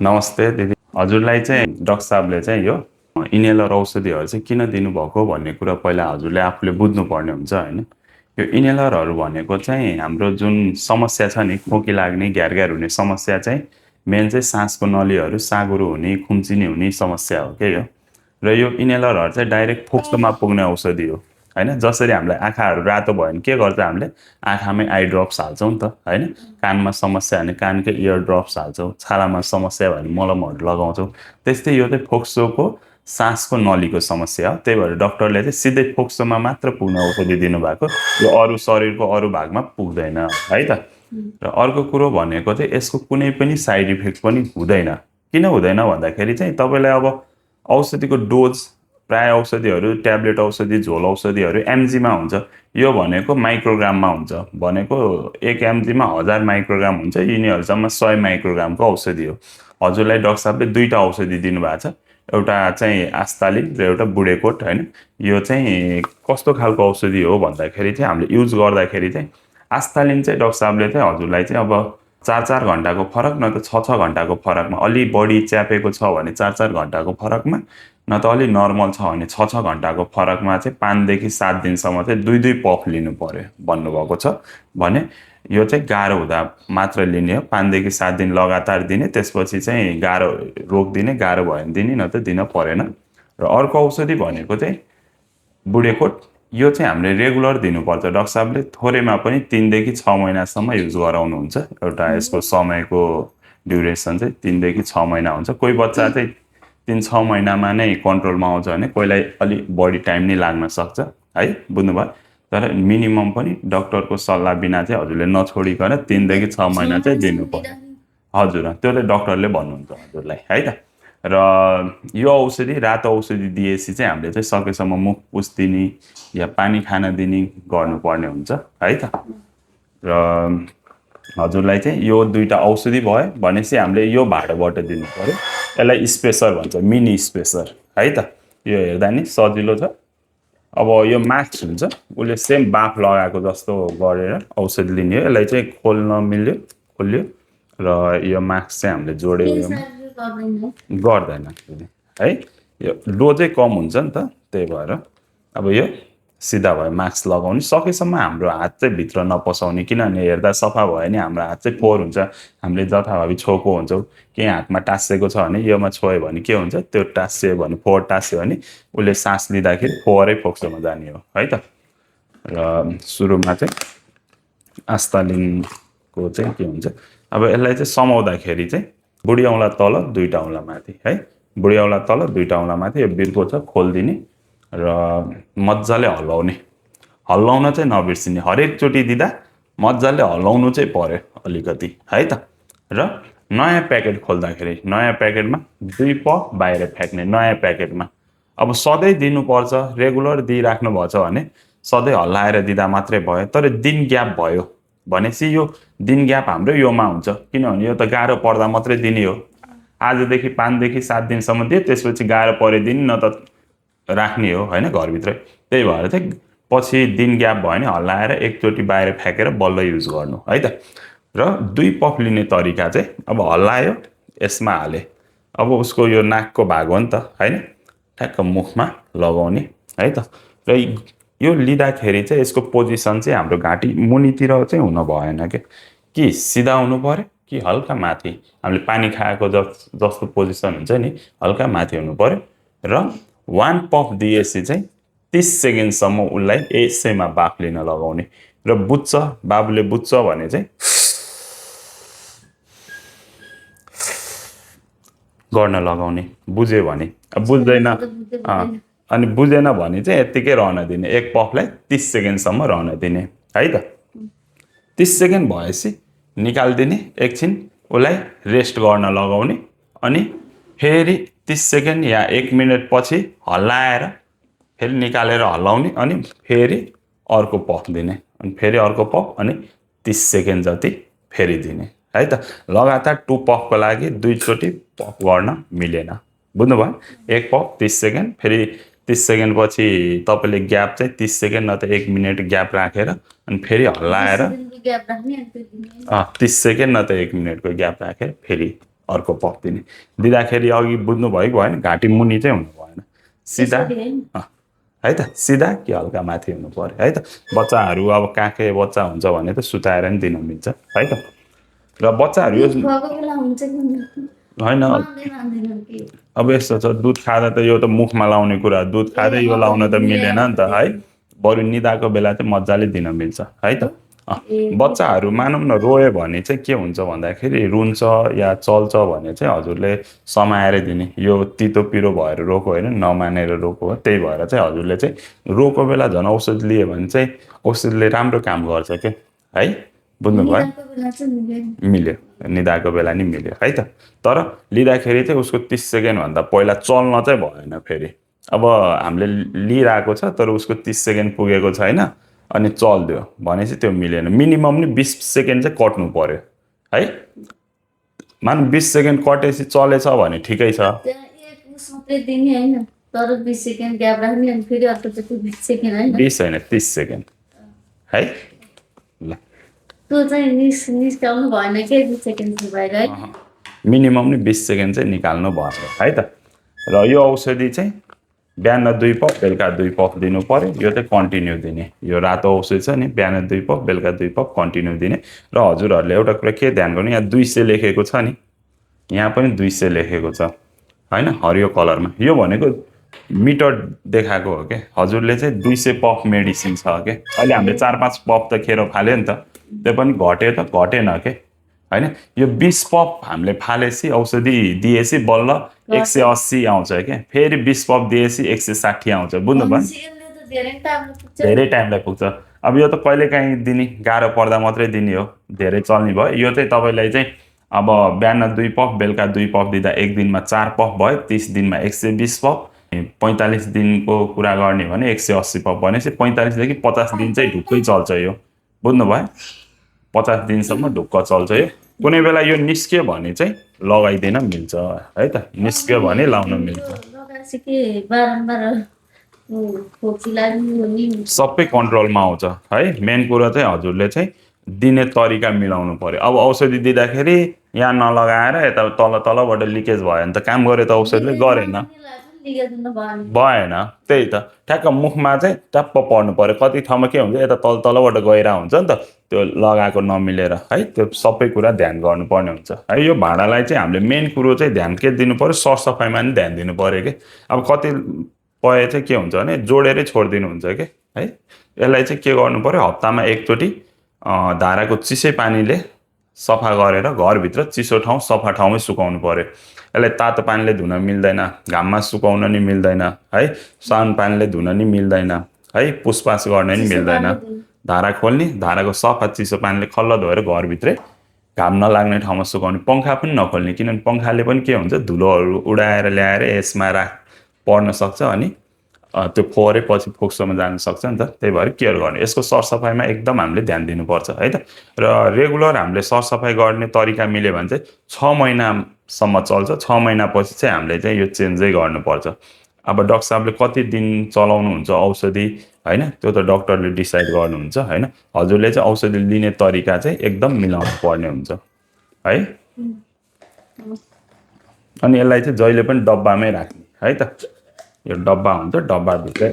नमस्ते दिदी। हजुरलाई चाहिँ डाक्टर साहबले चाहिँ यो इन्हेलर औषधिहरू चाहिँ किन दिनुभएको भन्ने कुरा पहिला हजुरले आफूले बुझ्नुपर्ने हुन्छ होइन। यो इन्हेलरहरू भनेको चाहिँ हाम्रो जुन समस्या छ नि, खोकी लाग्ने घ्यार घ्यार हुने समस्या चाहिँ मेन चाहिँ सासको नलीहरू साँघुरो हुने खुम्चिने हुने समस्या हो क्या यो। र यो इन्हेलरहरू चाहिँ डाइरेक्ट फोक्सोमा पुग्ने औषधि हो होइन। जसरी हामीलाई आँखाहरू रातो भयो भने के गर्छ, हामीले आँखामै आई ड्रप्स हाल्छौँ नि त होइन। कानमा समस्या भने कानकै इयर ड्रप्स हाल्छौँ, छालामा समस्या भने मलमहरू लगाउँछौँ। त्यस्तै यो चाहिँ फोक्सोको सासको नलीको समस्या हो। त्यही भएर डक्टरले चाहिँ सिधै फोक्सोमा मात्र पुग्ने औषधि दिनुभएको, यो अरू शरीरको अरू भागमा पुग्दैन है त। र अर्को कुरो भनेको चाहिँ यसको कुनै पनि साइड इफेक्ट पनि हुँदैन। किन हुँदैन भन्दाखेरि चाहिँ तपाईँलाई अब औषधिको डोज, प्राय औषधिहरू ट्याब्लेट औषधि झोल औषधिहरू एमजीमा हुन्छ। यो भनेको माइक्रोग्राममा हुन्छ। भनेको 1 एमजीमा 1000 माइक्रोग्राम हुन्छ। यिनीहरूसम्म 100 माइक्रोग्रामको औषधि हो। हजुरलाई डाक्टर साहबले दुईवटा औषधि दिनुभएको छ, एउटा चाहिँ आस्तालिन र एउटा बुढेकोट होइन। यो चाहिँ कस्तो खालको औषधि हो भन्दाखेरि चाहिँ हामीले युज गर्दाखेरि चाहिँ आस्तालिन चाहिँ डाक्टर साहबले चाहिँ हजुरलाई चाहिँ अब 4-4 घन्टाको फरक न त 6-6 घन्टाको फरकमा, अलि बढी च्यापेको छ भने 4-4 घन्टाको फरकमा, न त अलि नर्मल छ भने 6-6 घन्टाको फरकमा चाहिँ 5 देखि 7 दिनसम्म चाहिँ 2-2 पफ लिनु पर्यो भन्नुभएको छ। भने यो चाहिँ गाह्रो हुँदा मात्र लिने हो। 5 देखि 7 दिन लगातार दिने, त्यसपछि चाहिँ गाह्रो रोकिदिने, गाह्रो भयो भने दिने, न त दिन परेन। र अर्को औषधि भनेको चाहिँ बुढेकोट, यो चाहिँ हामीले रेगुलर दिनुपर्छ। डाक्टर साहबले थोरैमा पनि 3 देखि 6 महिनासम्म युज गराउनुहुन्छ। एउटा यसको समयको ड्युरेसन चाहिँ 3 देखि 6 महिना हुन्छ। कोही बच्चा चाहिँ 3-6 महिनामा नै कन्ट्रोलमा आउँछ भने कोहीलाई अलिक बढी टाइम नै लाग्न सक्छ है, बुझ्नुभयो। तर मिनिमम पनि डक्टरको सल्लाह बिना चाहिँ हजुरले नछोडिकन 3 देखि 6 महिना चाहिँ दिनु पर्यो। हजुर, त्यो चाहिँ डक्टरले भन्नुहुन्छ हजुरलाई है त। र यो औषधि रातो औषधि दिएपछि चाहिँ हामीले चाहिँ सकेसम्म मुख पुछ्दिने या पानी खान दिने गर्नुपर्ने हुन्छ है त। र हजुरलाई चाहिँ यो दुईवटा औषधि भयो भनेपछि हामीले यो भाँडोबाट दिनु पर्यो। यसलाई स्पेसर भन्छ, मिनी स्पेसर है त। यो हेर्दा नि सजिलो छ। अब यो मास्क हुन्छ, उसले सेम बाफ लगाएको जस्तो गरेर औषधि लिने हो। यसलाई चाहिँ खोल्न मिल्यो, खोल्यो। र यो मास्क चाहिँ हामीले जोड्यो गर्दैन है। यो डोजै कम हुन्छ नि त, त्यही भएर अब यो सिधा भयो। मास्क लगाउने सकेसम्म हाम्रो हात चाहिँ भित्र नपसाउने, किनभने हेर्दा सफा भयो भने हाम्रो हात चाहिँ फोहोर हुन्छ। हामीले जथाभावी छोएको हुन्छौँ, केही हातमा टाँसेको छ भने योमा छोयो भने के हुन्छ, त्यो टाँस्यो भने, फोहोर टाँस्यो भने उसले सास लिँदाखेरि फोहोरै फोक्सोमा जाने हो है त। र सुरुमा चाहिँ आस्तालिनको चाहिँ के हुन्छ, अब यसलाई चाहिँ समाउँदाखेरि चाहिँ बुढी औँला तल 2टा औँला माथि है। बुढी औँला तल 2टा औँला माथि यो बिर्को छ, खोलिदिने र मजाले हल्लाउने। हल्लाउन चाहिँ नबिर्सिने, हरेकचोटि दिँदा मजाले हल्लाउनु चाहिँ पर्यो अलिकति है त। र नयाँ प्याकेट खोल्दाखेरि नयाँ प्याकेटमा 2 पफ बाहिर फ्याँक्ने, नयाँ प्याकेटमा। अब सधैँ दिनुपर्छ, रेगुलर दिइराख्नु भएको छ भने सधैँ हल्लाएर दिँदा मात्रै भयो। तर दिन ग्याप भयो भनेपछि यो दिन ग्याप हाम्रो योमा हुन्छ, किनभने यो त गाह्रो पर्दा मात्रै दिने हो। आजदेखि 5 देखि 7 दिनसम्म दिए, त्यसपछि गाह्रो परे दिने, न त राख्ने हो होइन घरभित्रै। त्यही भएर चाहिँ पछि दिन ग्याप भयो भने हल्लाएर एकचोटि बाहिर फ्याँकेर बल्ल युज गर्नु है त। र 2 पफ लिने तरिका चाहिँ अब हल्लायो, यसमा हाले, अब उसको यो नाकको भाग हो नि त होइन, ठ्याक्क मुखमा लगाउने है त। र यो लिँदाखेरि चाहिँ यसको पोजिसन चाहिँ हाम्रो घाँटी मुनितिर चाहिँ हुन भएन कि सिधा हुनु पर्यो कि हल्का माथि, हामीले पानी खाएको जस्तो पोजिसन हुन्छ नि, हल्का माथि हुनु पर्यो। र 1 पफ दिएपछि चाहिँ 30 सेकेन्डसम्म उसलाई यसैमा बाफ लिन लगाउने। र बुझ्छ, बाबुले बुझ्छ भने चाहिँ गर्न लगाउने, बुझ्यो भने। अब बुझ्दैन अनि बुझेन भने चाहिँ यत्तिकै रहन दिने। 1 पफलाई 30 सेकेन्डसम्म रहन दिने है त। 30 सेकेन्ड भएपछि निकालिदिने, एकछिन उसलाई रेस्ट गर्न लगाउने। अनि फेरि 30 सेकेन्ड या 1 मिनट पछि हल्लाएर फेरि निकालेर हल्लाउने, अनि फेरि अर्को पफ दिने, अनि फेरि अर्को पफ, अनि 30 सेकेन्ड जति फेरि दिने है त। लगातार 2 पफको लागि 2 चोटि पफ गर्न मिलेन, बुझ्नुभयो। 1 पफ 30 सेकेन्ड, फेरि 30 सेकेन्ड पछि तपाईँले ग्याप चाहिँ 30 सेकेन्ड न त 1 मिनट ग्याप राखेर अनि फेरि हल्लाएर 30 सेकेन्ड न त 1 मिनटको ग्याप राखेर फेरि अर्को पफ दिने दिँदाखेरि अघि बुझ्नु भयो भएन घाँटी मुनि चाहिँ हुनु भएन सिधा है त सिधा कि हल्का माथि हुनु पर्यो है त बच्चाहरू अब काखे बच्चा हुन्छ भने त सुताएर नि दिन मिल्छ है त र बच्चाहरू होइन अब यस्तो छ दुध खाँदा त यो त मुखमा लाउने कुरा दुध खाँदै यो लाउन त मिलेन नि त है बरु निदाएको बेला चाहिँ मजाले दिन मिल्छ है त बच्चाहरू मानौँ न रोयो भने चाहिँ के हुन्छ भन्दाखेरि रुन्छ या चल्छ भने चाहिँ हजुरले समाएर दिने यो तितो पिरो भएर रोको होइन नमानेर रोको हो त्यही भएर चाहिँ हजुरले चाहिँ रोको बेला झन् औषध लियो भने चाहिँ औषधले राम्रो काम गर्छ क्या है बुझ्नुभयो मिल्यो निदाएको बेला नि मिल्यो है त तर लिँदाखेरि चाहिँ उसको 30 सेकेन्डभन्दा पहिला चल्न चाहिँ भएन फेरि अब हामीले लिइरहेको छ तर उसको 30 सेकेन्ड पुगेको छैन अनि चल्दियो भनेपछि त्यो मिलेन मिनिमम नि 20 सेकेन्ड चाहिँ कट्नु पर्यो है मान 20 सेकेन्ड कटेपछि चलेछ भने ठिकै छ तर 20 सेकेन्ड ग्याप राख्ने अनि फेरि अर्कोचोटि 20 सेकेन्ड हैन 20 हैन 30 सेकेन्ड है ल त्यो चाहिँ निस्काउनु भएन के 20 सेकेन्ड भएर है मिनिमम नि 20 सेकेन्ड चाहिँ निकाल्नु भयो है त र यो औषधि चाहिँ बिहान 2 पफ बेलुका 2 पफ दिनु पर्यो यो चाहिँ कन्टिन्यू दिने यो रातो औषधि छ नि बिहान 2 पफ बेलुका 2 पफ कन्टिन्यू दिने र हजुरहरूले एउटा कुरा के ध्यान गर्नु यहाँ 200 लेखेको छ नि यहाँ पनि 200 लेखेको छ हैन हरियो कलरमा यो भनेको मिटर देखाएको हो के हजुरले चाहिँ 200 पफ मेडिसिन छ के अहिले हामीले 4-5 पफ त खेर फाल्यो नि त त्यो पनि घट्यो त घटेन के हैन यो 20 पफ हामीले फालेसी औषधि दिएसी बल्ल 180 आउँछ के फेरि 20 पफ दिएसी 160 आउँछ बुझ्नु भयो धेरै टाइमलाई पुग्छ अब यो त कहिलेकाहीँ दिने गाह्रो पर्दा मात्रै दिने हो धेरै चल्ने भयो यो चाहिँ तपाईँलाई चाहिँ अब बिहान 2 पफ बेलुका 2 पफ दिँदा एक दिनमा 4 पफ भयो 30 दिनमा 120 पफ 45 दिनको कुरा गर्ने भने 180 पफ भनेपछि 45 देखि 50 दिन चाहिँ ढुक्कै चल्छ यो बुझ्नु भयो 50 दिनसम्म ढुक्क चल्छ यो कुनै बेला यो निस्क्यो भने चाहिँ लगाइदिन मिल्छ है त निस्क्यो भने लाउन मिल्छ सबै कन्ट्रोलमा आउँछ है मेन कुरा चाहिँ हजुरले चाहिँ दिने तरिका मिलाउनु पर्यो अब औषधि दिँदाखेरि यहाँ नलगाएर यता तलबाट लिकेज भयो भने त काम गरे त औषधिले गरेन भएन त्यही त ठ्याक्क मुखमा चाहिँ ट्याप्प पर्नु पर्यो कति ठाउँमा के हुन्छ यता तलबाट गएर हुन्छ नि त त्यो लगाएको नमिलेर है त्यो सबै कुरा ध्यान गर्नुपर्ने हुन्छ है यो भाँडालाई चाहिँ हामीले मेन कुरो चाहिँ ध्यान के दिनु पर्यो सरसफाइमा नि ध्यान दिनु पर्यो कि अब कति पय चाहिँ के हुन्छ भने जोडेरै छोडिदिनु हुन्छ कि है यसलाई चाहिँ के गर्नु पर्यो हप्तामा एकचोटि धाराको चिसै पानीले सफा गरेर घरभित्र चिसो ठाउँ सफा ठाउँमै सुकाउनु पर्यो यसलाई तातो पानीले धुन मिल्दैन घाममा सुकाउन नि मिल्दैन है सानो पानीले धुन नि मिल्दैन है पुसपास गर्न नि मिल्दैन धारा खोल्ने धाराको सफा चिसो पानीले खल्ल धोएर घरभित्रै घाम नलाग्ने ठाउँमा सुकाउने पङ्खा पनि नखोल्ने किनभने पङ्खाले पनि के हुन्छ धुलोहरू उडाएर ल्याएर यसमा पर्न सक्छ अनि त्यो फोहोरै पछि फोक्सोमा जान सक्छ नि त त्यही भएर केयर गर्ने यसको सरसफाइमा एकदम हामीले ध्यान दिनुपर्छ है त र रेगुलर हामीले सरसफाइ गर्ने तरिका मिल्यो भने चाहिँ 6 महिनासम्म चल्छ 6 महिनापछि चाहिँ हामीले चाहिँ यो चेन्जै गर्नुपर्छ अब डाक्टर साहबले कति दिन चलाउनुहुन्छ औषधि हैन त्यो त डाक्टरले डिसाइड गर्नुहुन्छ हैन हजुरले चाहिँ औषधि लिने तरिका चाहिँ एकदम मिलाउनु पर्ने हुन्छ है अनि यसलाई चाहिँ जहिले पनि डब्बामै राख्ने है त यो डब्बा हुन्छ डब्बाभित्रै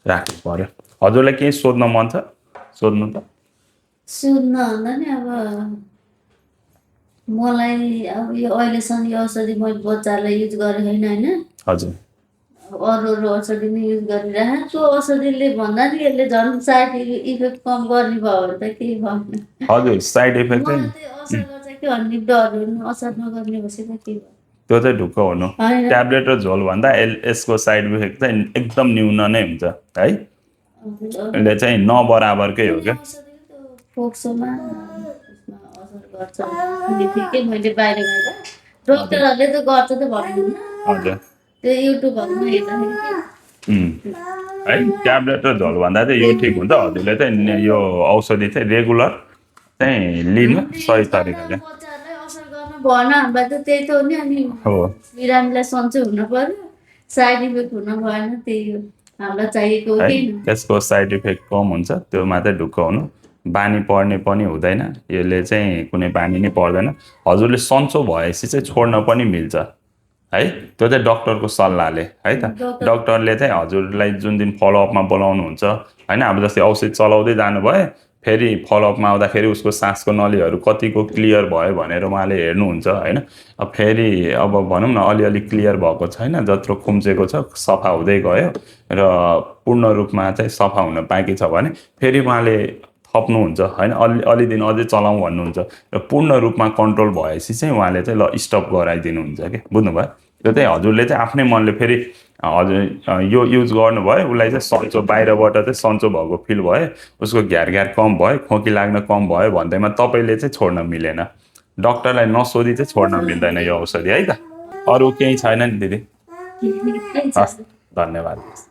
राख्नु पर्यो हजुरलाई केही सोध्न मन छ सोध्नु त सोध्न भन्दा नि अब मलाई अब यो अहिलेसम्म यो औषधि मैले बच्चालाई युज गरेँ होइन होइन हजुर अरू औषधि नै युज गरिरहेको त्यो औषधिले भन्दा नि यसले झन् साइड इफेक्ट कम गर्ने भयो भने त केही भन्नु हजुर साइड इफेक्ट चाहिँ असर गर्छ कि भन्ने डर हुनु असर नगर्ने भएपछि त के भयो त्यो चाहिँ ढुक्क हुनु ट्याब्लेट र झोल भन्दा यसको साइड इफेक्ट चाहिँ एकदम न्यून नै हुन्छ है यसले चाहिँ नबराबरकै हो क्या फोक्सोमा असर गर्छ ठिकै मैले बाहिर गएर डक्टरहरूले त गर्छ त भन्नुहुन्न हजुर त्यो युट्युबहरूमा हेर्दाखेरि है ट्याब्लेट र झोल भन्दा चाहिँ यो ठिक हुन्छ हजुरले चाहिँ यो औषधि चाहिँ रेगुलर चाहिँ लिनु सही तरिकाले भएन हामीलाई त त्यही त हो नि अनि बिरामीलाई सन्चै हुनु पर्यो साइड इफेक्ट हुन भएन त्यही हो हामीलाई चाहिएको हो कि त्यसको साइड इफेक्ट कम हुन्छ त्यो मात्रै ढुक्क हुनु बानी पर्ने पनि हुँदैन, यसले चाहिँ कुनै बानी नै पर्दैन। हजुरले सन्चो भएपछि चाहिँ छोड्न पनि मिल्छ है, त्यो चाहिँ डक्टरको सल्लाहले है त। डक्टरले चाहिँ हजुरलाई जुन दिन फलोअपमा बोलाउनुहुन्छ होइन, अब जस्तै औषध चलाउँदै जानुभयो, फेरि फलोअपमा आउँदाखेरि उसको सासको नलीहरू कतिको क्लियर भयो भनेर उहाँले हेर्नुहुन्छ होइन। अब फेरि अब भनौँ न अलिअलि क्लियर भएको छैन, जत्रो खुम्चेको छ सफा हुँदै गयो र पूर्ण रूपमा चाहिँ सफा हुन बाँकी छ भने फेरि उहाँले थप्नुहुन्छ होइन, अलि दिन अझै चलाउँ भन्नुहुन्छ र पूर्ण रूपमा कन्ट्रोल भएपछि चाहिँ उहाँले चाहिँ ल स्टप गराइदिनुहुन्छ कि, बुझ्नुभयो। त्यो चाहिँ हजुरले चाहिँ आफ्नै मनले फेरि हजुर यो युज गर्नुभयो, उसलाई चाहिँ सन्चो बाहिरबाट चाहिँ सन्चो भएको फिल भयो, उसको घ्यार कम भयो, खोकी लाग्न कम भयो भन्दैमा तपाईँले चाहिँ छोड्न मिलेन। डक्टरलाई नसोधी चाहिँ छोड्न मिल्दैन यो औषधि है त। अरू केही छैन नि दिदी? के छ? हस्, धन्यवाद।